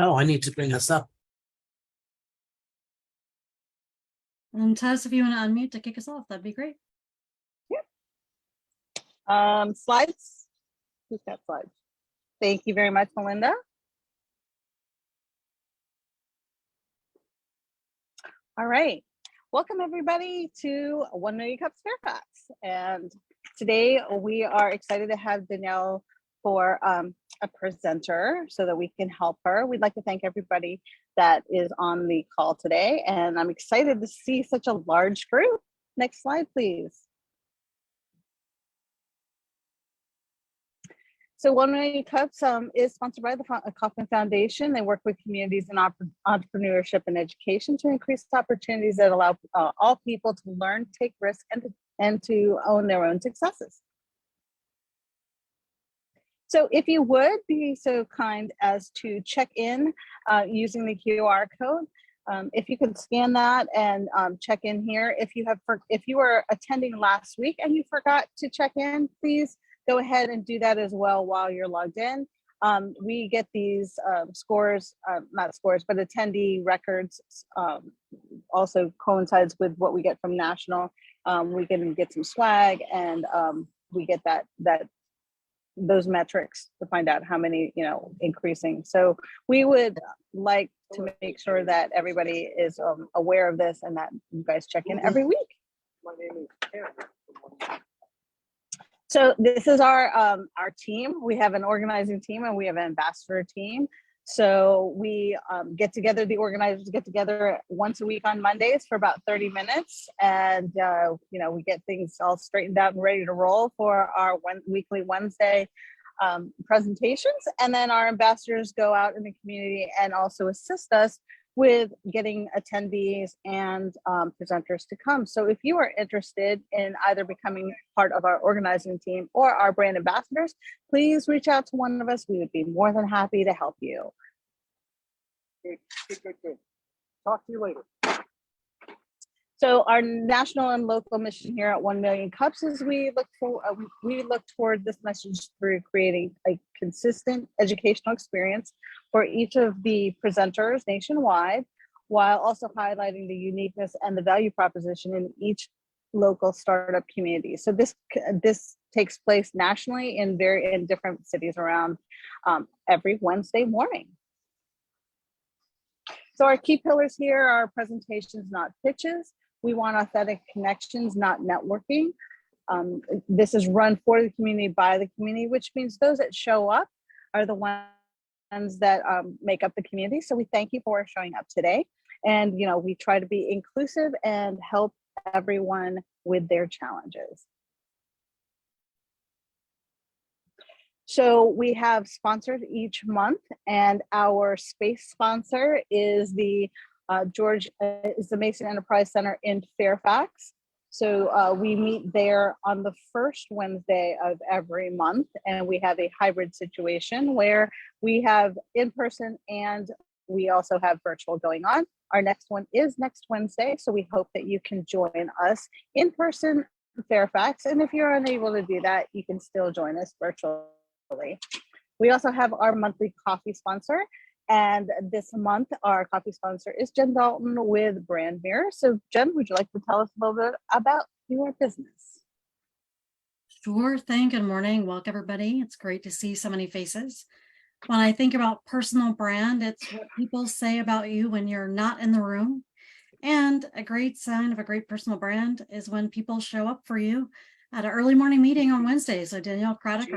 Oh, I need to bring us up. Tess, if you want to unmute to kick us off, that'd be great. Slides. Who's got slides? Thank you very much, Melinda. All right. Welcome everybody to 1MillionCups Fairfax. And today we are excited to have Danielle for a presenter so that we can help her. We'd like to thank everybody that is on the call today. And I'm excited to see such a large group. Next slide, please. So 1MillionCups is sponsored by the Kauffman Foundation. They work with communities in entrepreneurship and education to increase opportunities that allow all people to learn, take risks, and to own their own successes. So if you would be so kind as to check in using the QR code, if you could scan that and check in here. If you were attending last week and you forgot to check in, please go ahead and do that as well while you're logged in. We get these scores, not scores, but attendee records also coincides with what we get from national. We can get some swag, and we get those metrics to find out how many, increasing. So we would like to make sure that everybody is aware of this and that you guys check in every week. My name is Ken. So this is our team. We have an organizing team and we have an ambassador team. So we get together, the organizers get together once a week on Mondays for about 30 minutes. And, we get things all straightened out and ready to roll for our weekly Wednesday presentations. And then our ambassadors go out in the community and also assist us with getting attendees and presenters to come. So if you are interested in either becoming part of our organizing team or our brand ambassadors, please reach out to one of us. We would be more than happy to help you. Good. Talk to you later. So our national and local mission here at 1MillionCups is we look toward this message through creating a consistent educational experience for each of the presenters nationwide, while also highlighting the uniqueness and the value proposition in each local startup community. So this takes place nationally in different cities around every Wednesday morning. So our key pillars here are presentations, not pitches. We want authentic connections, not networking. This is run for the community, by the community, which means those that show up are the ones that make up the community. So we thank you for showing up today. And, we try to be inclusive and help everyone with their challenges. So we have sponsors each month, and our space sponsor is the Mason Enterprise Center in Fairfax. So we meet there on the first Wednesday of every month, and we have a hybrid situation where we have in-person and we also have virtual going on. Our next one is next Wednesday, so we hope that you can join us in person in Fairfax. And if you're unable to do that, you can still join us virtually. We also have our monthly coffee sponsor. And this month, our coffee sponsor is Jen Dalton with Brand Mirror. So Jen, would you like to tell us a little bit about your business? Sure thing. Good morning. Welcome, everybody. It's great to see so many faces. When I think about personal brand, it's what people say about you when you're not in the room. And a great sign of a great personal brand is when people show up for you at an early morning meeting on Wednesday. So Danielle Craddock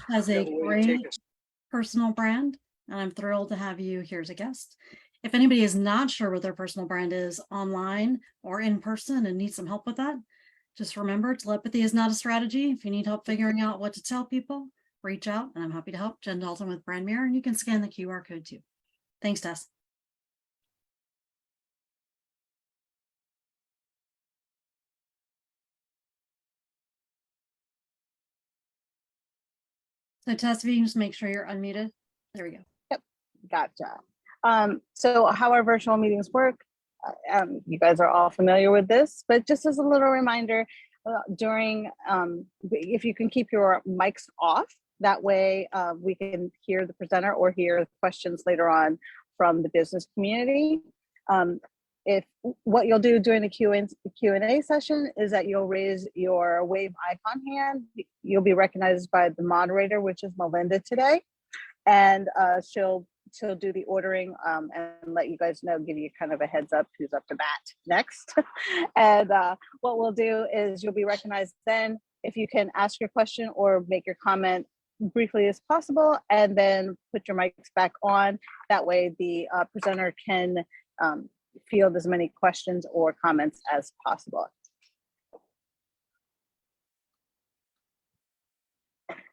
has a great personal brand, and I'm thrilled to have you here as a guest. If anybody is not sure what their personal brand is online or in person and needs some help with that, just remember, telepathy is not a strategy. If you need help figuring out what to tell people, reach out, and I'm happy to help. Jen Dalton with Brand Mirror, and you can scan the QR code too. Thanks, Tess. So Tess, if you can just make sure you're unmuted. There we go. Yep, gotcha. So how our virtual meetings work, you guys are all familiar with this, but just as a little reminder, if you can keep your mics off That way we can hear the presenter or hear questions later on from the business community. If what you'll do during the Q&A session is that you'll raise your wave icon hand. You'll be recognized by the moderator, which is Melinda today, and she'll do the ordering and let you guys know, give you kind of a heads up who's up to bat next. And what we'll do is you'll be recognized then. If you can ask your question or make your comment briefly as possible, and then put your mics back on. That way the presenter can field as many questions or comments as possible.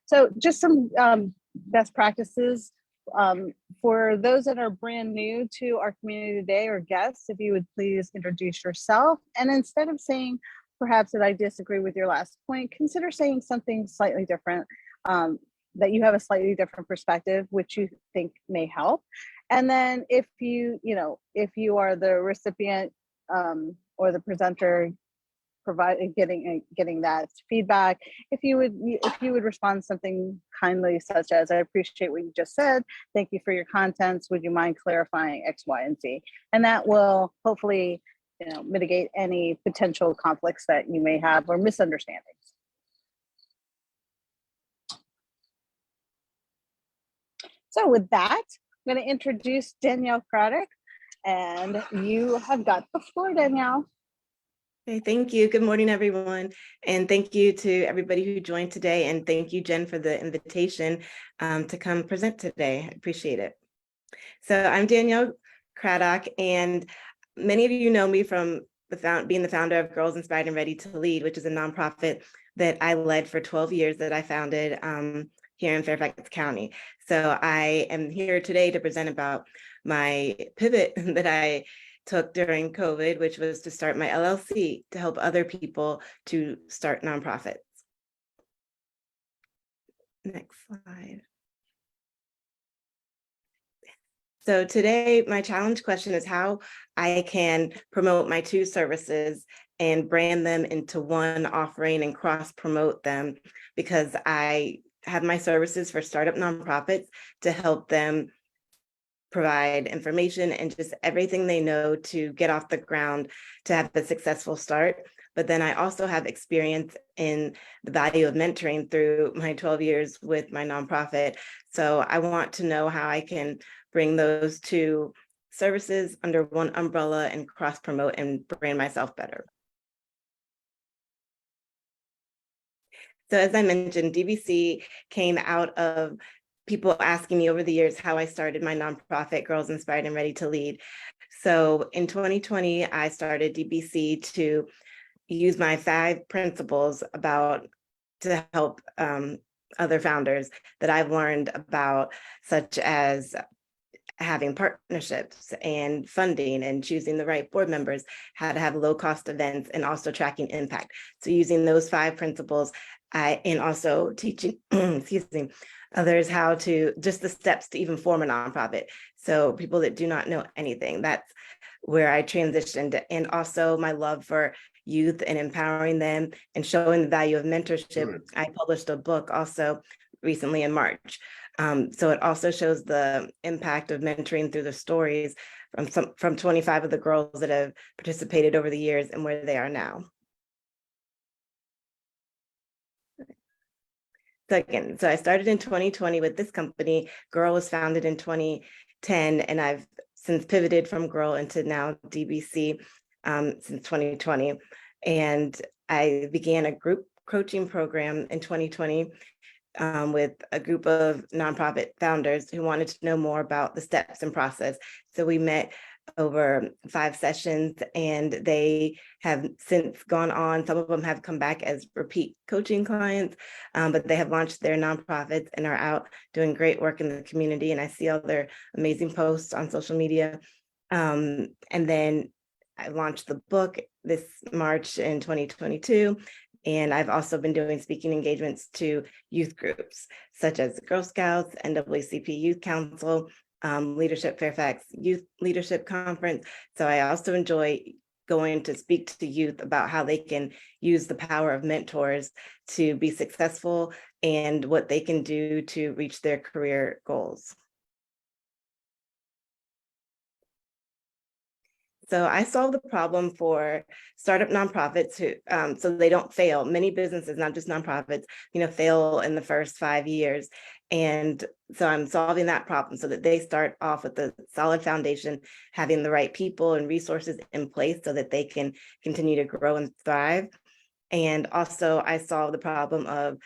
So just some best practices. For those that are brand new to our community today or guests, if you would please introduce yourself. And instead of saying, perhaps that I disagree with your last point, consider saying something slightly different, that you have a slightly different perspective, which you think may help. And then if you are the recipient or the presenter getting that feedback, if you would respond something kindly, such as, I appreciate what you just said, thank you for your contents, would you mind clarifying X, Y, and Z? And that will hopefully mitigate any potential conflicts that you may have or misunderstandings. So with that, I'm going to introduce Danielle Craddock, and you have got the floor, Danielle. Okay, thank you. Good morning, everyone. And thank you to everybody who joined today. And thank you, Jen, for the invitation to come present today. I appreciate it. So I'm Danielle Craddock, and many of you know me from being the founder of Girls Inspired and Ready to Lead, which is a nonprofit that I led for 12 years that I founded here in Fairfax County. So I am here today to present about my pivot that I took during COVID, which was to start my LLC to help other people to start nonprofits. Next slide. So today, my challenge question is how I can promote my two services and brand them into one offering and cross promote them, because I have my services for startup nonprofits to help them provide information and just everything they know to get off the ground to have a successful start. But then I also have experience in the value of mentoring through my 12 years with my nonprofit. So I want to know how I can bring those two services under one umbrella and cross promote and brand myself better. So as I mentioned, DBC came out of people asking me over the years how I started my nonprofit, Girls Inspired and Ready to Lead. So in 2020, I started DBC to use my 5 principles to help other founders that I've learned about, such as having partnerships and funding and choosing the right board members, how to have low cost events, and also tracking impact. So using those 5 principles, and also teaching, excuse me, others how to, just the steps to even form a nonprofit. So people that do not know anything, that's where I transitioned. And also my love for youth and empowering them and showing the value of mentorship. I published a book also recently in March. So it also shows the impact of mentoring through the stories from 25 of the girls that have participated over the years and where they are now. So I started in 2020 with this company. Girl was founded in 2010, and I've since pivoted from Girl into now DBC since 2020. And I began a group coaching program in 2020 with a group of nonprofit founders who wanted to know more about the steps and process. So we met over 5 sessions, and they have since gone on. Some of them have come back as repeat coaching clients, but they have launched their nonprofits and are out doing great work in the community. And I see all their amazing posts on social media. And then I launched the book this March in 2022. And I've also been doing speaking engagements to youth groups, such as Girl Scouts, NAACP Youth Council, Leadership Fairfax Youth Leadership Conference. So I also enjoy going to speak to youth about how they can use the power of mentors to be successful and what they can do to reach their career goals. So I solve the problem for startup nonprofits who, so they don't fail. Many businesses, not just nonprofits, fail in the first 5 years. And so I'm solving that problem so that they start off with a solid foundation, having the right people and resources in place so that they can continue to grow and thrive. And also I solve the problem of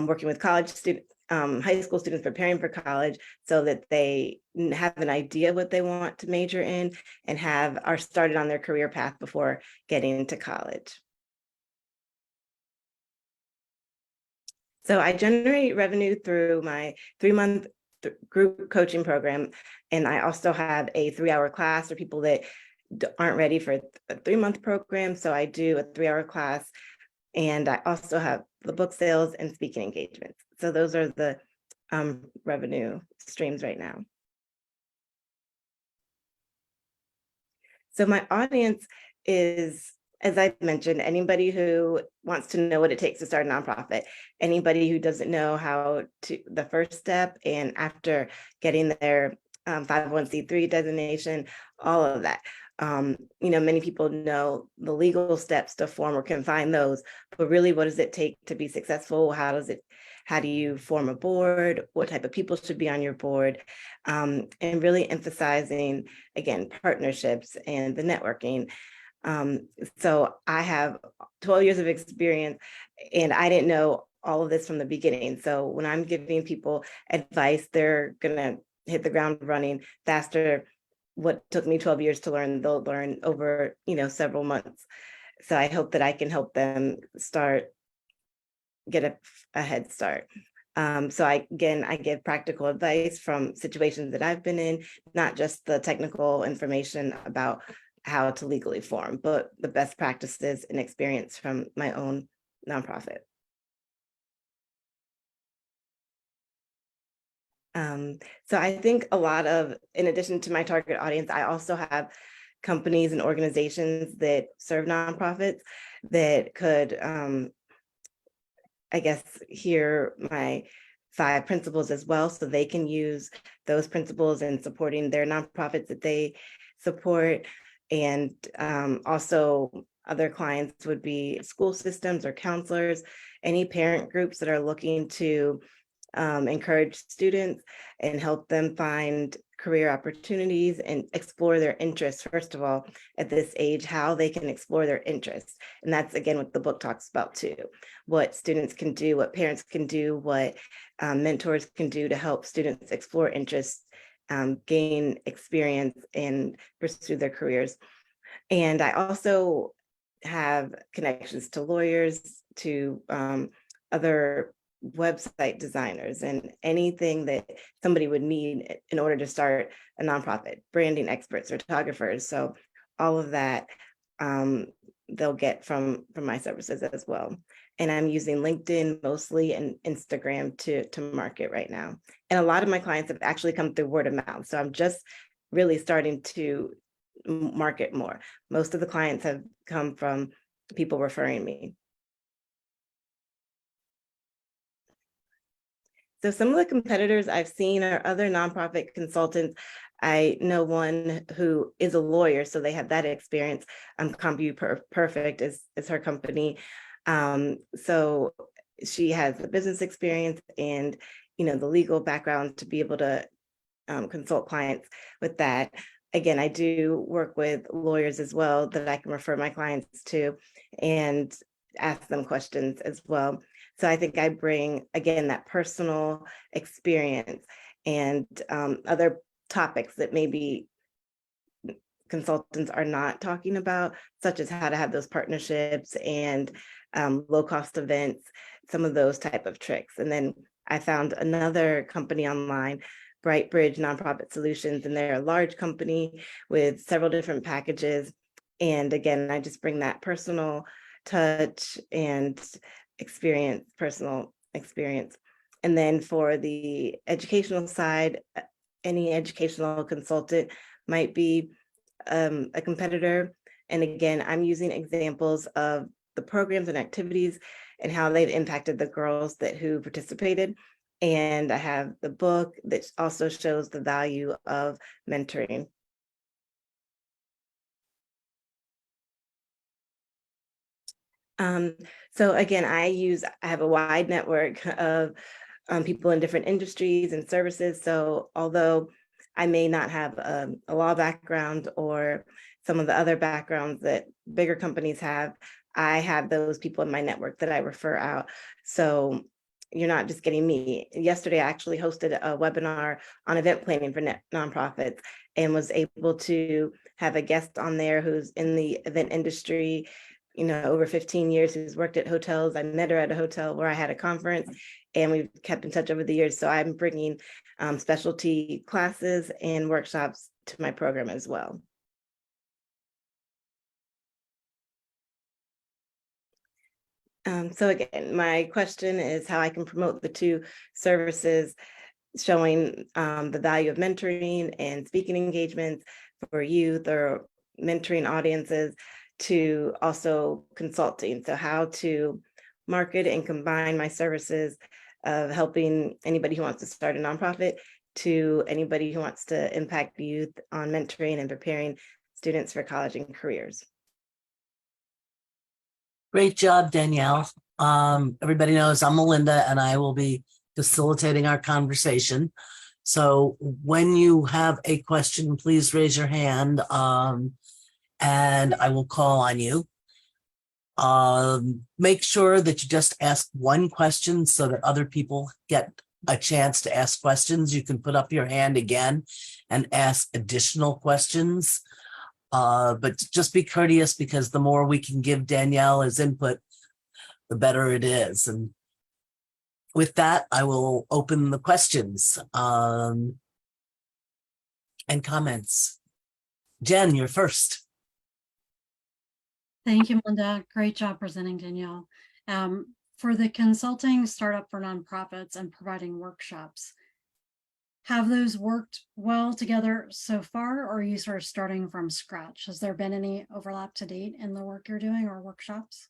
working with college students, high school students preparing for college so that they have an idea what they want to major in and are started on their career path before getting into college. So I generate revenue through my 3-month group coaching program. And I also have a 3-hour class for people that aren't ready for a 3-month program. So I do a 3-hour class. And I also have the book sales and speaking engagements. So those are the revenue streams right now. So my audience is, as I mentioned, anybody who wants to know what it takes to start a nonprofit, anybody who doesn't know how to, the first step, and after getting their 501c3 designation, all of that. Many people know the legal steps to form or can find those, but really, what does it take to be successful? How do you form a board? What type of people should be on your board? And really emphasizing, again, partnerships and the networking. So I have 12 years of experience, and I didn't know all of this from the beginning. So when I'm giving people advice, they're gonna hit the ground running faster. What took me 12 years to learn, they'll learn over, several months. So I hope that I can help them get a head start. So I give practical advice from situations that I've been in, not just the technical information about how to legally form, but the best practices and experience from my own nonprofit. So I think in addition to my target audience, I also have companies and organizations that serve nonprofits that could, hear my 5 principles as well, so they can use those principles in supporting their nonprofits that they support. And also other clients would be school systems or counselors, any parent groups that are looking to encourage students and help them find career opportunities and explore their interests. First of all, at this age, how they can explore their interests. And that's, again, what the book talks about too. What students can do, what parents can do, what mentors can do to help students explore interests, gain experience, and pursue their careers. And I also have connections to lawyers, to other website designers, and anything that somebody would need in order to start a nonprofit, branding experts, photographers. So all of that they'll get from my services as well. And I'm using LinkedIn mostly and Instagram to market right now. And a lot of my clients have actually come through word of mouth. So I'm just really starting to market more. Most of the clients have come from people referring me. So some of the competitors I've seen are other nonprofit consultants. I know one who is a lawyer, so they have that experience. CompuPerfect is her company. So she has the business experience and the legal background to be able to consult clients with that. Again, I do work with lawyers as well that I can refer my clients to and ask them questions as well. So I think I bring, again, that personal experience and other topics that maybe consultants are not talking about, such as how to have those partnerships and low-cost events, some of those type of tricks. And then I found another company online, BrightBridge Nonprofit Solutions, and they're a large company with several different packages. And again, I just bring that personal touch and personal experience. And then for the educational side, any educational consultant might be a competitor. And again, I'm using examples of the programs and activities and how they've impacted the girls who participated. And I have the book that also shows the value of mentoring. So again, I have a wide network of people in different industries and services. So although I may not have a law background or some of the other backgrounds that bigger companies have, I have those people in my network that I refer out. So you're not just getting me. Yesterday, I actually hosted a webinar on event planning for nonprofits and was able to have a guest on there who's in the event industry, over 15 years, who's worked at hotels. I met her at a hotel where I had a conference, and we've kept in touch over the years. So I'm bringing specialty classes and workshops to my program as well. So again, my question is how I can promote the two services, showing the value of mentoring and speaking engagements for youth or mentoring audiences, to also consulting. So how to market and combine my services of helping anybody who wants to start a nonprofit to anybody who wants to impact youth on mentoring and preparing students for college and careers. Great job, Danielle. Everybody knows I'm Melinda, and I will be facilitating our conversation. So when you have a question, please raise your hand, and I will call on you. Make sure that you just ask one question so that other people get a chance to ask questions. You can put up your hand again and ask additional questions. But just be courteous, because the more we can give Danielle as input, the better it is. And with that, I will open the questions and comments. Jen, you're first. Thank you, Melinda. Great job presenting, Danielle. For the consulting startup for nonprofits and providing workshops, have those worked well together so far, or are you sort of starting from scratch? Has there been any overlap to date in the work you're doing or workshops?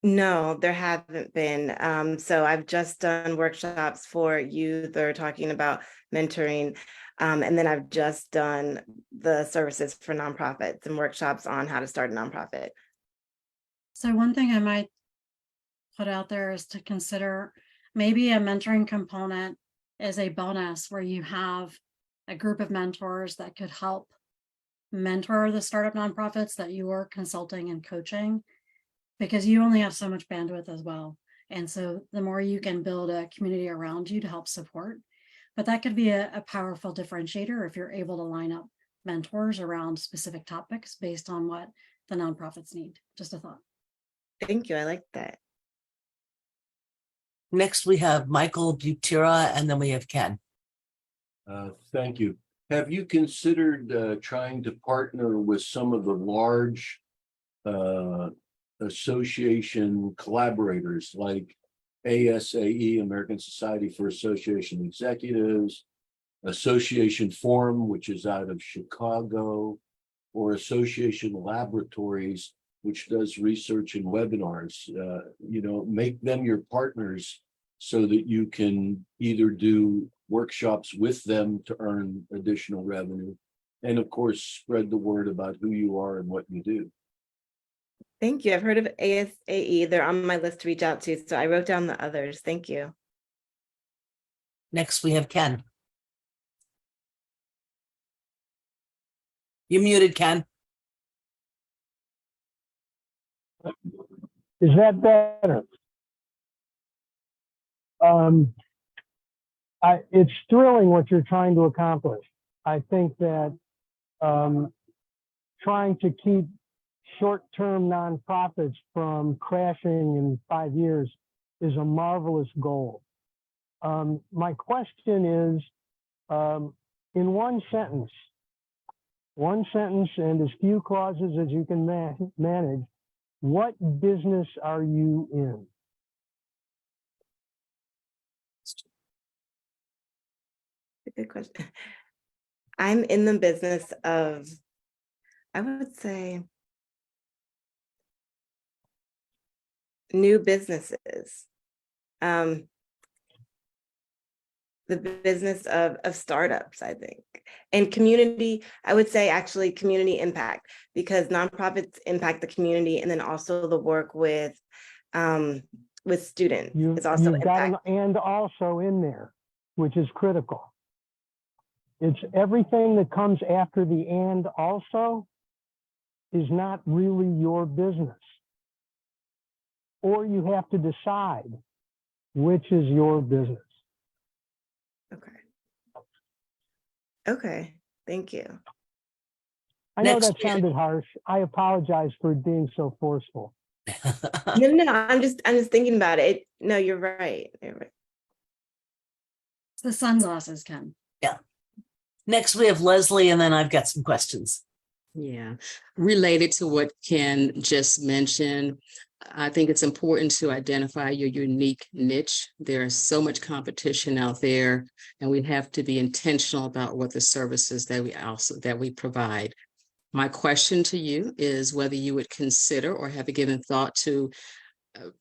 No, there haven't been. So I've just done workshops for youth or talking about mentoring. And then I've just done the services for nonprofits and workshops on how to start a nonprofit. So one thing I might put out there is to consider maybe a mentoring component as a bonus, where you have a group of mentors that could help mentor the startup nonprofits that you are consulting and coaching, because you only have so much bandwidth as well. And so the more you can build a community around you to help support, but that could be a powerful differentiator if you're able to line up mentors around specific topics based on what the nonprofits need. Just a thought. Thank you. I like that. Next, we have Michael Butera, and then we have Ken. Thank you. Have you considered trying to partner with some of the large association collaborators like ASAE, American Society for Association Executives, Association Forum, which is out of Chicago, or Association Laboratories, which does research and webinars? Make them your partners so that you can either do workshops with them to earn additional revenue, and of course, spread the word about who you are and what you do. Thank you. I've heard of ASAE. They're on my list to reach out to. So I wrote down the others. Thank you. Next, we have Ken. You're muted, Ken. Is that better? It's thrilling what you're trying to accomplish. I think that trying to keep short-term nonprofits from crashing in 5 years is a marvelous goal. My question is, in one sentence, and as few clauses as you can manage, what business are you in? Good question. I'm in the business of, I would say, new businesses. The business of startups, I think, and community, I would say actually community impact, because nonprofits impact the community, and then also the work with students is also You've got an impact. and also in there, which is critical. It's everything that comes after the and also is not really your business. Or you have to decide which is your business. Okay. Okay, thank you. I know Next, that sounded harsh. I apologize for being so forceful. No, I'm just thinking about it. No, you're right. You're right. It's the sunglasses, Ken. next we have Leslie, and then I've got some questions. Yeah, related to what Ken just mentioned, I think it's important to identify your unique niche. There's so much competition out there, and we have to be intentional about what the services that we provide. My question to you is whether you would consider or have given thought to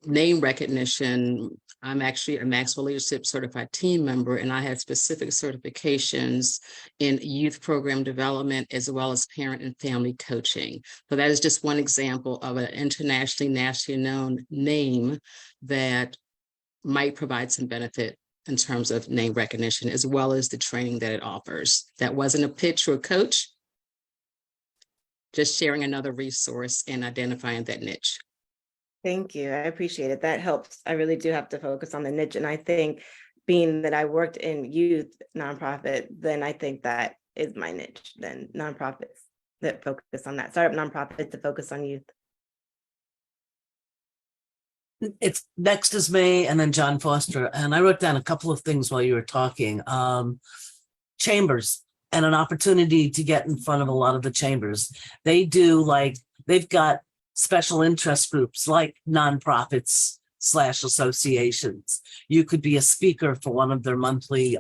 name recognition. I'm actually a Maxwell Leadership Certified Team member, and I have specific certifications in youth program development as well as parent and family coaching. So that is just one example of an internationally, nationally known name that might provide some benefit in terms of name recognition, as well as the training that it offers. That wasn't a pitch or a coach, just sharing another resource and identifying that niche. Thank you. I appreciate it. That helps. I really do have to focus on the niche. And I think being that I worked in youth nonprofit, then I think that is my niche, then nonprofits that focus on that, startup nonprofits that focus on youth. It's next is me, and then John Foster. And I wrote down a couple of things while you were talking. Chambers and an opportunity to get in front of a lot of the chambers. They've got special interest groups like nonprofits / associations. You could be a speaker for one of their monthly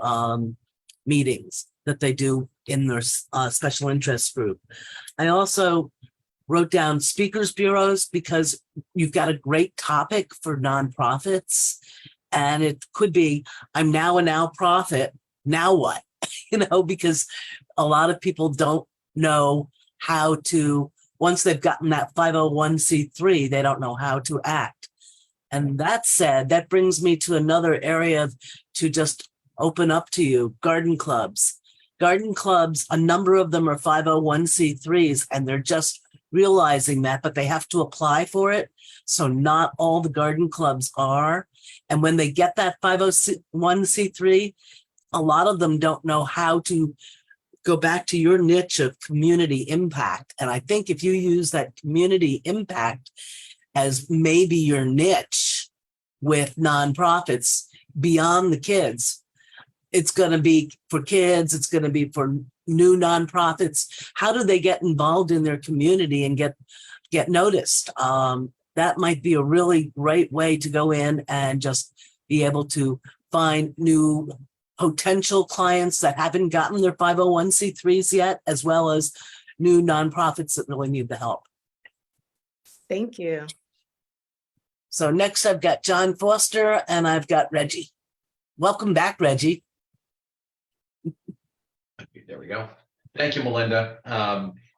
meetings that they do in their special interest group. I also wrote down speakers bureaus because you've got a great topic for nonprofits, and it could be, I'm now a now profit, now what? Because a lot of people don't know how to, once they've gotten that 501c3, they don't know how to act. And that said, that brings me to another area to just open up to you, garden clubs. Garden clubs, a number of them are 501c3s, and they're just realizing that, but they have to apply for it. So not all the garden clubs are. And when they get that 501c3, a lot of them don't know how to go back to your niche of community impact. And I think if you use that community impact as maybe your niche with nonprofits beyond the kids, it's going to be for kids, it's going to be for new nonprofits. How do they get involved in their community and get noticed? That might be a really great way to go in and just be able to find new potential clients that haven't gotten their 501c3s yet, as well as new nonprofits that really need the help. Thank you. So next I've got John Foster, and I've got Reggie. Welcome back, Reggie. There we go. Thank you, Melinda.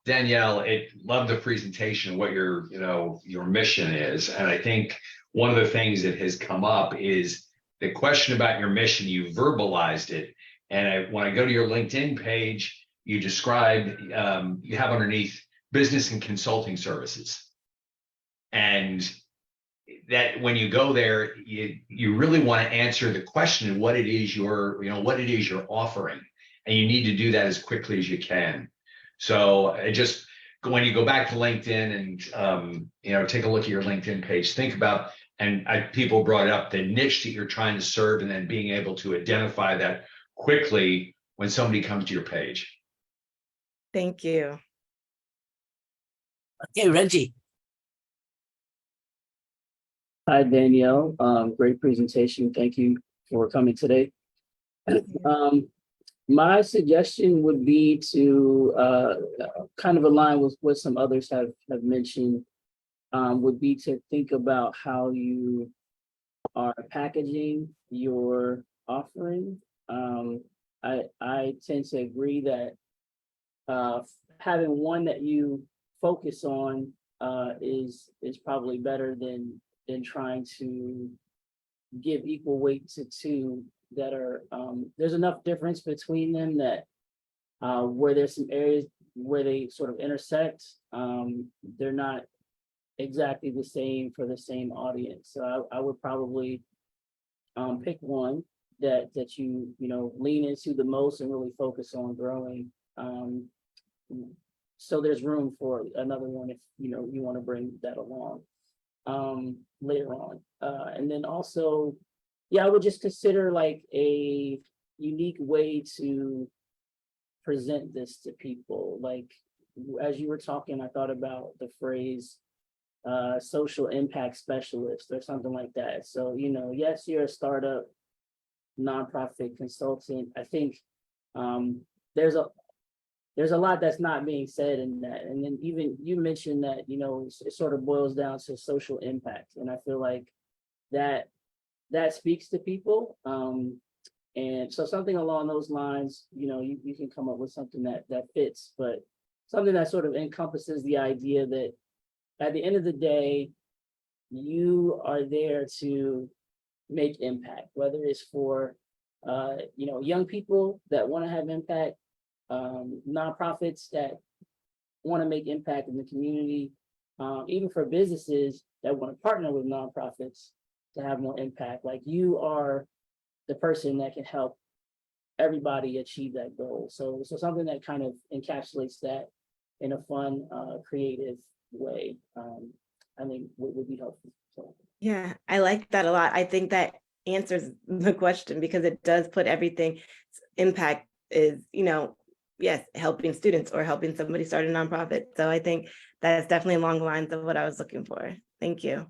Danielle, love the presentation, what your mission is. And I think one of the things that has come up is the question about your mission. You verbalized it. And when I go to your LinkedIn page, you described, you have underneath business and consulting services. And that when you go there, you really want to answer the question of what it is you're offering. And you need to do that as quickly as you can. So when you go back to LinkedIn and take a look at your LinkedIn page, think about, and people brought it up, the niche that you're trying to serve, and then being able to identify that quickly when somebody comes to your page. Thank you. Okay, Reggie. Hi, Danielle. Great presentation. Thank you for coming today. My suggestion would be to kind of align with what some others have mentioned. would be to think about how you are packaging your offering. I tend to agree that having one that you focus on is probably better than trying to give equal weight to two that are there's enough difference between them that where there's some areas where they sort of intersect, they're not exactly the same for the same audience. So I would probably pick one that you lean into the most and really focus on growing. So there's room for another one if you want to bring that along later on. And then also, yeah, I would just consider like a unique way to present this to people. Like as you were talking, I thought about the phrase social impact specialist or something like that. So, yes, you're a startup nonprofit consultant. I think there's a lot that's not being said in that. And then even you mentioned that, it sort of boils down to social impact. And I feel like that speaks to people. And so something along those lines, you can come up with something that fits, but something that sort of encompasses the idea that at the end of the day, you are there to make impact, whether it's for young people that want to have impact, nonprofits that want to make impact in the community, even for businesses that want to partner with nonprofits to have more impact. Like you are the person that can help everybody achieve that goal. So something that kind of encapsulates that in a fun, creative way, I think would be helpful. So. Yeah, I like that a lot. I think that answers the question because it does put everything. Impact is, yes, helping students or helping somebody start a nonprofit. So I think that's definitely along the lines of what I was looking for. Thank you.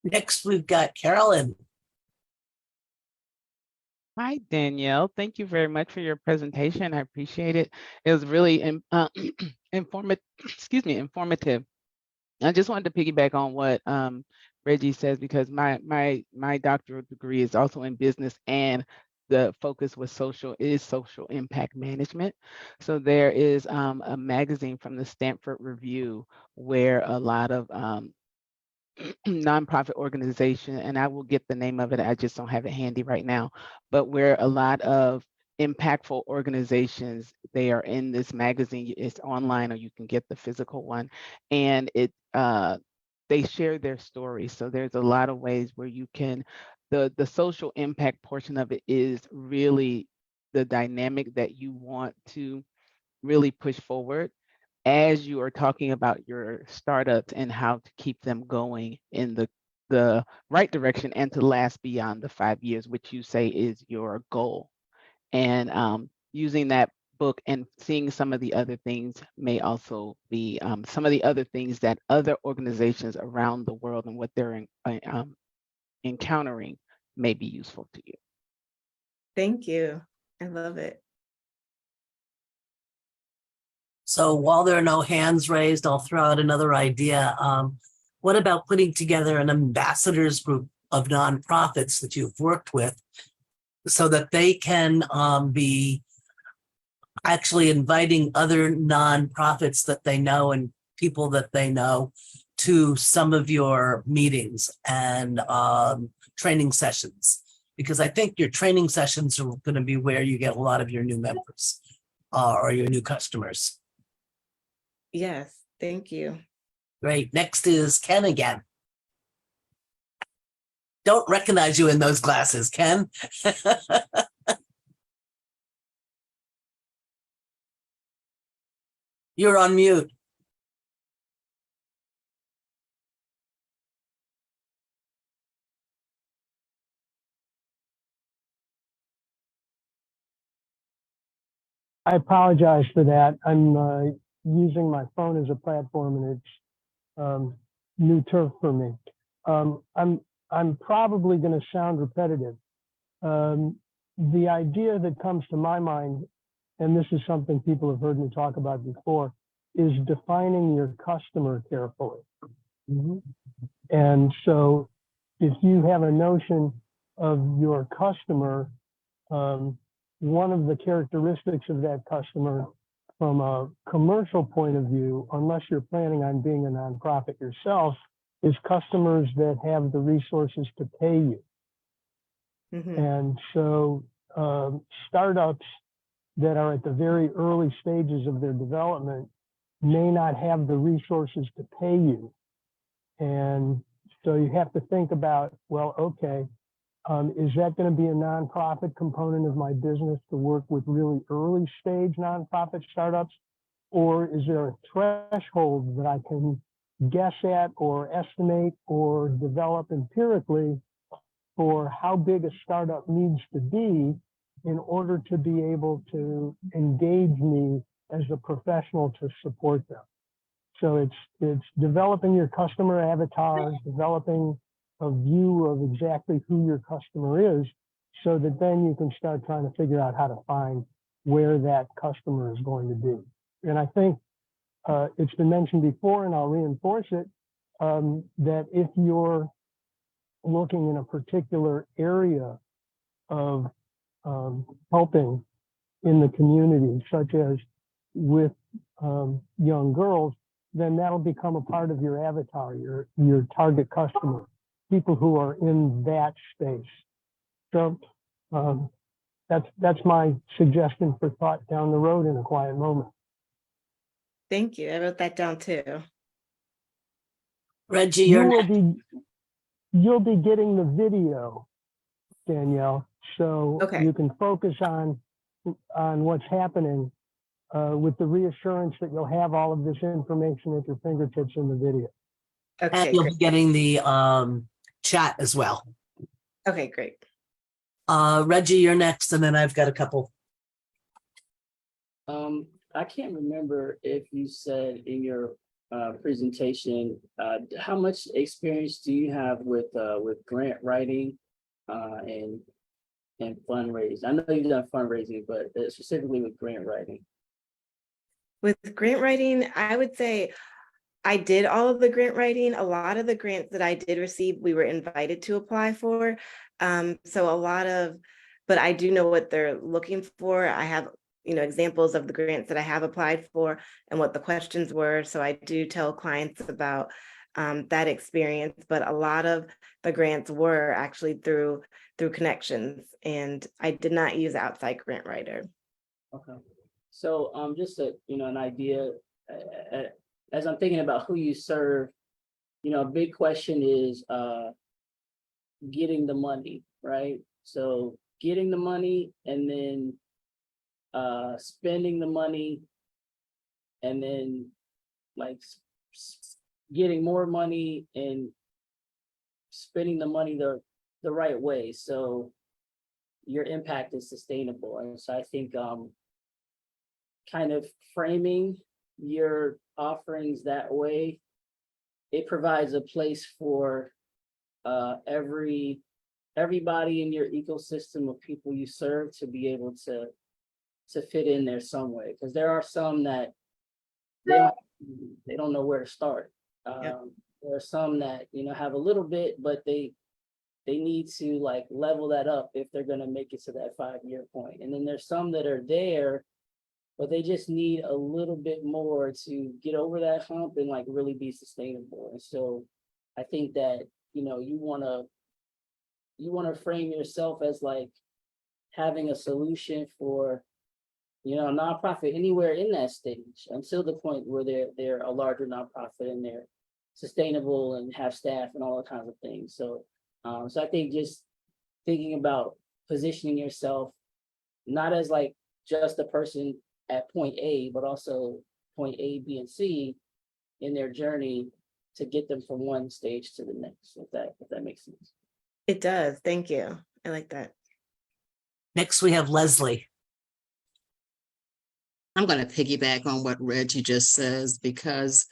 Next, we've got Carolyn. Hi, Danielle. Thank you very much for your presentation. I appreciate it. It was really informative. Excuse me, informative. I just wanted to piggyback on what Reggie says because my doctoral degree is also in business and the focus was social impact management. So there is a magazine from the Stanford Review where a lot of nonprofit organization, and I will get the name of it, I just don't have it handy right now, but where a lot of impactful organizations, they are in this magazine. It's online or you can get the physical one, and it they share their stories. So there's a lot of ways where you can, the social impact portion of it is really the dynamic that you want to really push forward as you are talking about your startups and how to keep them going in the right direction and to last beyond the 5 years, which you say is your goal. And using that book and seeing some of the other things may also be some of the other things that other organizations around the world and what they're encountering may be useful to you. Thank you. I love it. So while there are no hands raised, I'll throw out another idea. What about putting together an ambassadors group of nonprofits that you've worked with so that they can be actually inviting other nonprofits that they know and people that they know to some of your meetings and training sessions? Because I think your training sessions are going to be where you get a lot of your new members or your new customers. Yes, thank you. Great. Next is Ken again. Don't recognize you in those glasses, Ken. You're on mute. I apologize for that. I'm using my phone as a platform, and it's new turf for me. I'm probably going to sound repetitive. The idea that comes to my mind, and this is something people have heard me talk about before, is defining your customer carefully. And so if you have a notion of your customer, one of the characteristics of that customer from a commercial point of view, unless you're planning on being a nonprofit yourself, is customers that have the resources to pay you. Mhm. And so startups that are at the very early stages of their development may not have the resources to pay you. And so you have to think about, well, okay, is that going to be a nonprofit component of my business to work with really early stage nonprofit startups? Or is there a threshold that I can guess at or estimate or develop empirically for how big a startup needs to be in order to be able to engage me as a professional to support them? So it's developing your customer avatars, developing a view of exactly who your customer is, so that then you can start trying to figure out how to find where that customer is going to be. And I think it's been mentioned before, and I'll reinforce it, that if you're looking in a particular area of helping in the community, such as with young girls, then that'll become a part of your avatar, your target customer, people who are in that space. So that's my suggestion for thought down the road in a quiet moment. Thank you. I wrote that down too. Reggie, you're next. You'll be getting the video, Danielle, so Okay. you can focus on what's happening with the reassurance that you'll have all of this information at your fingertips in the video. And Okay, you'll great. be getting the chat as well. Okay, great. Reggie, you're next, and then I've got a couple. I can't remember if you said in your presentation how much experience do you have with grant writing and fundraising? I know you've done fundraising, but specifically with grant writing. With grant writing, I would say I did all of the grant writing. A lot of the grants that I did receive, we were invited to apply for. But I do know what they're looking for. I have, examples of the grants that I have applied for and what the questions were. So I do tell clients about that experience, but a lot of the grants were actually through connections, and I did not use outside grant writer. Okay. So just an idea, as I'm thinking about who you serve, a big question is getting the money, right? So getting the money and then spending the money, and then like getting more money and spending the money the right way, so your impact is sustainable. And so I think kind of framing your offerings that way, it provides a place for everybody in your ecosystem of people you serve to be able to fit in there some way, because there are some that they don't know where to start. Yep. There are some that have a little bit, but they need to like level that up if they're going to make it to that 5-year point. And then there's some that are there, but they just need a little bit more to get over that hump and like really be sustainable. And so I think that you want to frame yourself as like having a solution for a nonprofit anywhere in that stage until the point where they're a larger nonprofit and they're sustainable and have staff and all that kinds of things. So I think just thinking about positioning yourself not as like just a person at point A, but also point A, B, and C in their journey to get them from one stage to the next, if that makes sense. It does. Thank you. I like that. Next, we have Leslie. I'm going to piggyback on what Reggie just says, because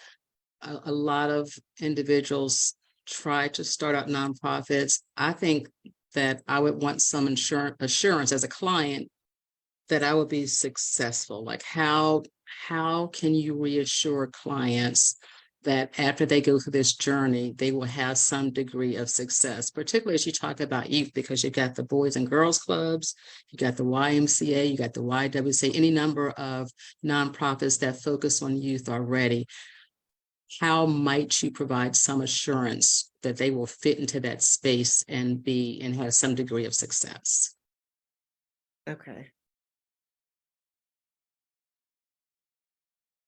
a lot of individuals try to start out nonprofits. I think that I would want some assurance as a client that I would be successful. Like how how can you reassure clients that after they go through this journey, they will have some degree of success, particularly as you talk about youth, because you got the Boys and Girls Clubs, you got the YMCA, you got the YWCA, any number of nonprofits that focus on youth already. How might you provide some assurance that they will fit into that space and have some degree of success? Okay.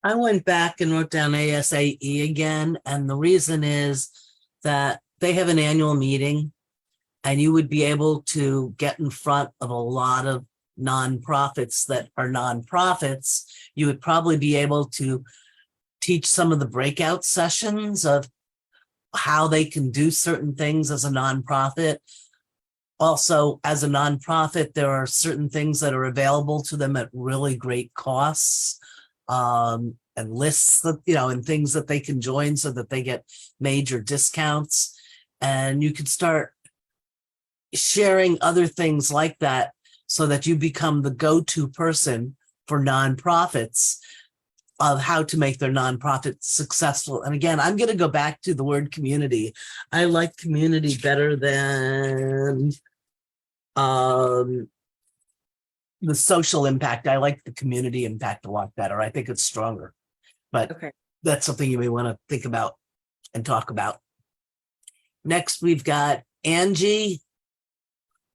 I went back and wrote down ASAE again, and the reason is that they have an annual meeting, and you would be able to get in front of a lot of nonprofits that are nonprofits. You would probably be able to teach some of the breakout sessions of how they can do certain things as a nonprofit. Also, as a nonprofit, there are certain things that are available to them at really great costs. And lists that, and things that they can join so that they get major discounts. And you could start sharing other things like that so that you become the go-to person for nonprofits of how to make their nonprofit successful. And again, I'm going to go back to the word community. I like community better than the social impact. I like the community impact a lot better. I think it's stronger, but Okay. that's something you may want to think about and talk about. Next, we've got Angie.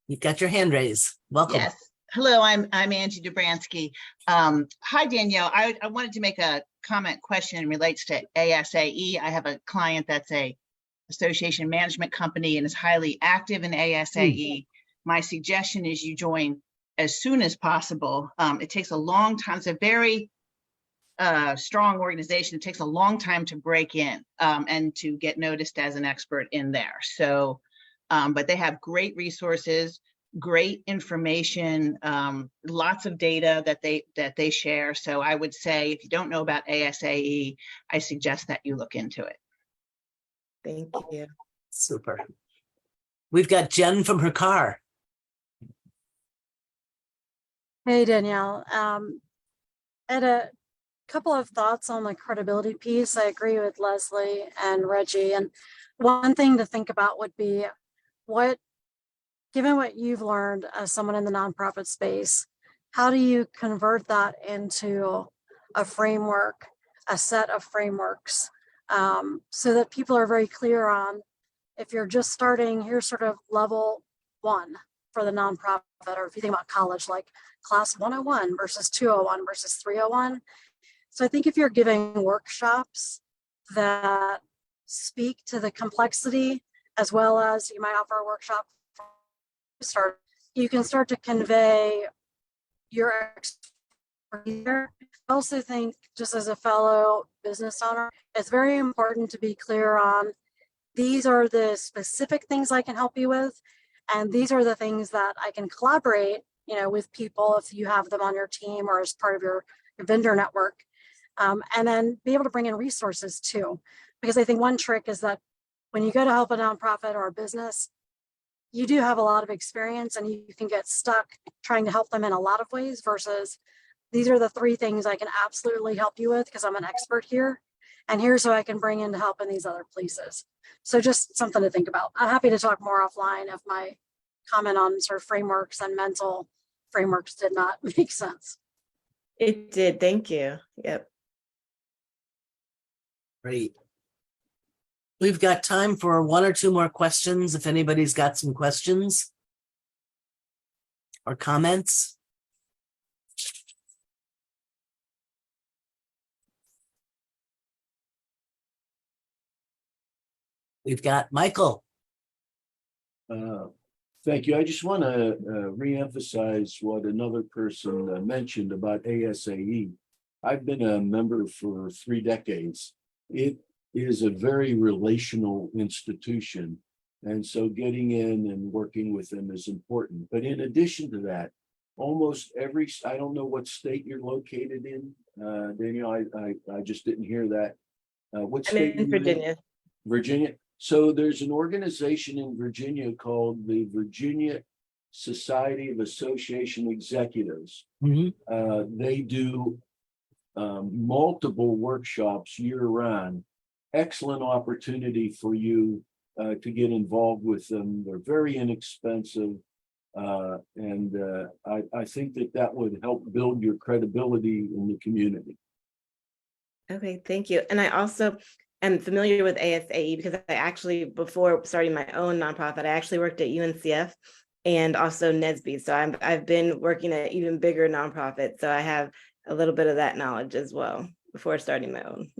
You've got your hand raised. Welcome. Yes. Hello, I'm Angie Dobransky. Hi, Danielle. I wanted to make a comment question relates to ASAE. I have a client that's a association management company and is highly active in ASAE. My suggestion is you join as soon as possible. It takes a long time. It's a very strong organization. It takes a long time to break in and to get noticed as an expert in there. So, but they have great resources, great information, lots of data that they share. So I would say if you don't know about ASAE, I suggest that you look into it. Thank you. Super. We've got Jen from her car. Hey, Danielle. I had a couple of thoughts on the credibility piece. I agree with Leslie and Reggie. And one thing to think about would be given what you've learned as someone in the nonprofit space, how do you convert that into a framework, a set of frameworks, so that people are very clear on, if you're just starting, here's sort of level one for the nonprofit, or if you think about college, like class 101 versus 201 versus 301. So I think if you're giving workshops that speak to the complexity, as well as you might offer a workshop, you can start to convey your expertise. I also think, just as a fellow business owner, it's very important to be clear on, these are the specific things I can help you with, and these are the things that I can collaborate, with people if you have them on your team or as part of your vendor network. And then be able to bring in resources too. Because I think one trick is that when you go to help a nonprofit or a business, you do have a lot of experience and you can get stuck trying to help them in a lot of ways versus, these are the 3 things I can absolutely help you with because I'm an expert here. And here's who I can bring in to help in these other places. So just something to think about. I'm happy to talk more offline if my comment on sort of frameworks and mental frameworks did not make sense. It did. Thank you. Yep. Great. We've got time for 1 or 2 more questions. If anybody's got some questions or comments. We've got Michael. Thank you. I just want to reemphasize what another person mentioned about ASAE. I've been a member for 3 decades. It is a very relational institution. And so getting in and working with them is important. But in addition to that, almost every, I don't know what state you're located in, Danielle, I just didn't hear that. What I'm state? in Virginia. Virginia. So there's an organization in Virginia called the Virginia Society of Association Executives. Mm-hmm. They do multiple workshops year round. Excellent opportunity for you to get involved with them. They're very inexpensive. I think that would help build your credibility in the community. Okay, thank you. And I also am familiar with ASAE because I actually, before starting my own nonprofit, I actually worked at UNCF and also NSBE. So I've been working at even bigger nonprofits. So I have a little bit of that knowledge as well before starting my own.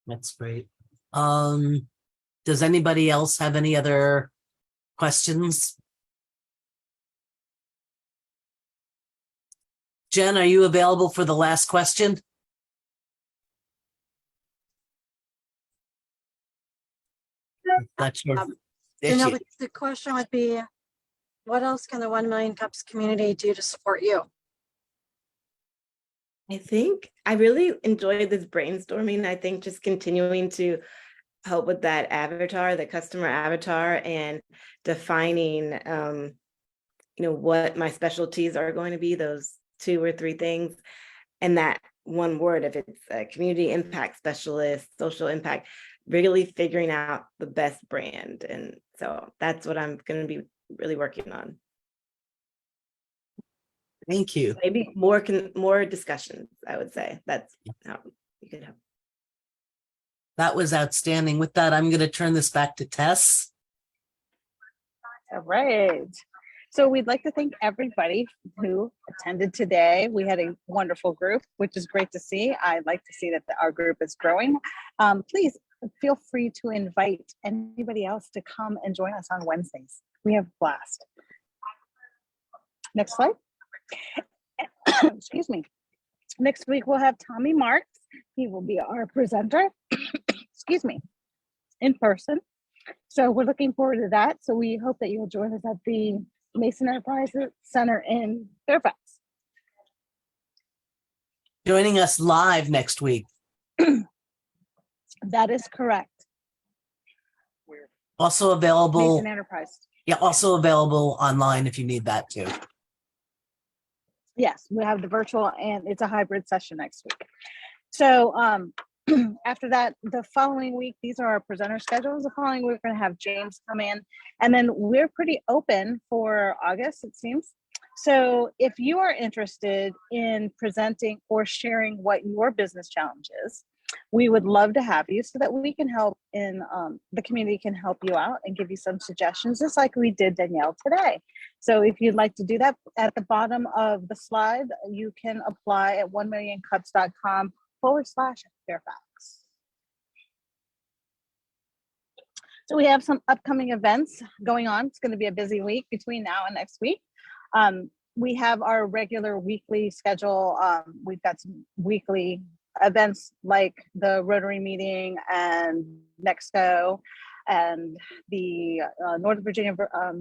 That's great. Does anybody else have any other questions? Jen, are you available for the last question? That's your Danielle, issue. the question would be, what else can the 1 Million Cups community do to support you? I think I really enjoyed this brainstorming. I think just continuing to help with that avatar, the customer avatar, and defining, what my specialties are going to be, those 2 or 3 things. And that one word, if it's a community impact specialist, social impact, really figuring out the best brand. And so that's what I'm going to be really working on. Thank you. Maybe more discussions, I would say. That's how you could have. That was outstanding. With that, I'm going to turn this back to Tess. All right. So we'd like to thank everybody who attended today. We had a wonderful group, which is great to see. I'd like to see that our group is growing. Please feel free to invite anybody else to come and join us on Wednesdays. We have a blast. Next slide. Excuse me. Next week, we'll have Tommy Marks. He will be our presenter, excuse me, in person. So we're looking forward to that. So we hope that you'll join us at the Mason Enterprise Center in Fairfax. Joining us live next week. That is correct. Also available. Mason Enterprise. Yeah, also available online if you need that too. Yes, we have the virtual and it's a hybrid session next week. So after that, the following week, these are our presenter schedules. The following week, we're going to have James come in, and then we're pretty open for August, it seems. So if you are interested in presenting or sharing what your business challenge is, we would love to have you so that we can help in the community can help you out and give you some suggestions, just like we did Danielle today. So if you'd like to do that, at the bottom of the slide, you can apply at 1millioncups.com/Fairfax. So we have some upcoming events going on. It's going to be a busy week between now and next week. We have our regular weekly schedule. We've got some weekly events like the Rotary meeting and Nexco and the Northern Virginia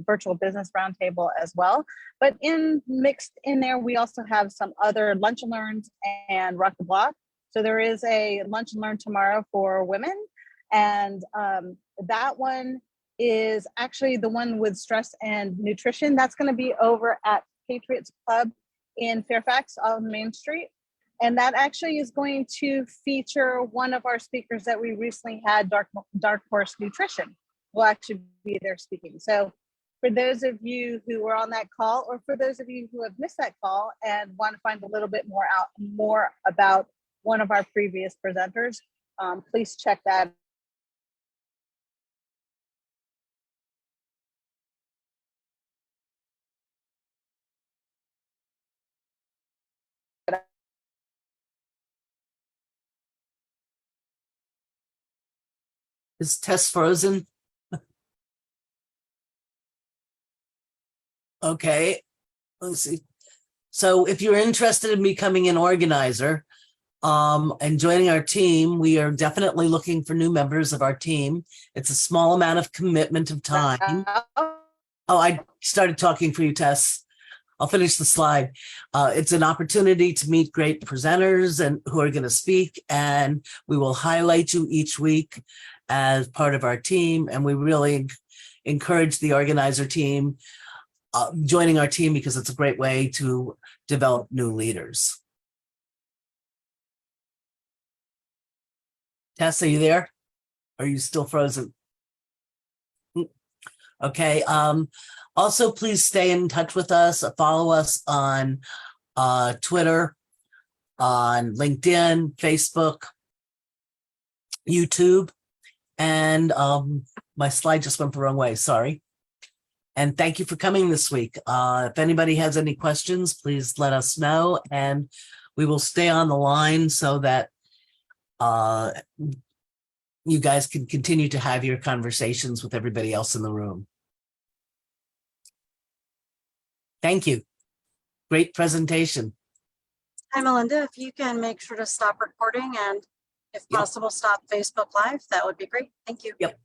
Virtual Business Roundtable as well. But mixed in there, we also have some other lunch and learns and Rock the Block. So there is a lunch and learn tomorrow for women. And that one is actually the one with stress and nutrition. That's going to be over at Patriots Club in Fairfax on Main Street. And that actually is going to feature one of our speakers that we recently had, Dark Horse Nutrition, will actually be there speaking. So for those of you who were on that call, or for those of you who have missed that call and want to find a little bit more about one of our previous presenters, please check that. Is Tess frozen? Okay, let's see. So if you're interested in becoming an organizer and joining our team, we are definitely looking for new members of our team. It's a small amount of commitment of time. Oh, I started talking for you, Tess. I'll finish the slide. It's an opportunity to meet great presenters and who are going to speak, and we will highlight you each week as part of our team. And we really encourage the organizer team joining our team because it's a great way to develop new leaders. Tess, are you there? Are you still frozen? Okay. Also, please stay in touch with us. Follow us on Twitter, on LinkedIn, Facebook, YouTube, and my slide just went the wrong way. Sorry. And thank you for coming this week. If anybody has any questions, please let us know, and we will stay on the line so that you guys can continue to have your conversations with everybody else in the room. Thank you. Great presentation. Hi, Melinda, if you can make sure to stop recording and if Yep. possible, stop Facebook Live, that would be great. Thank you. Yep.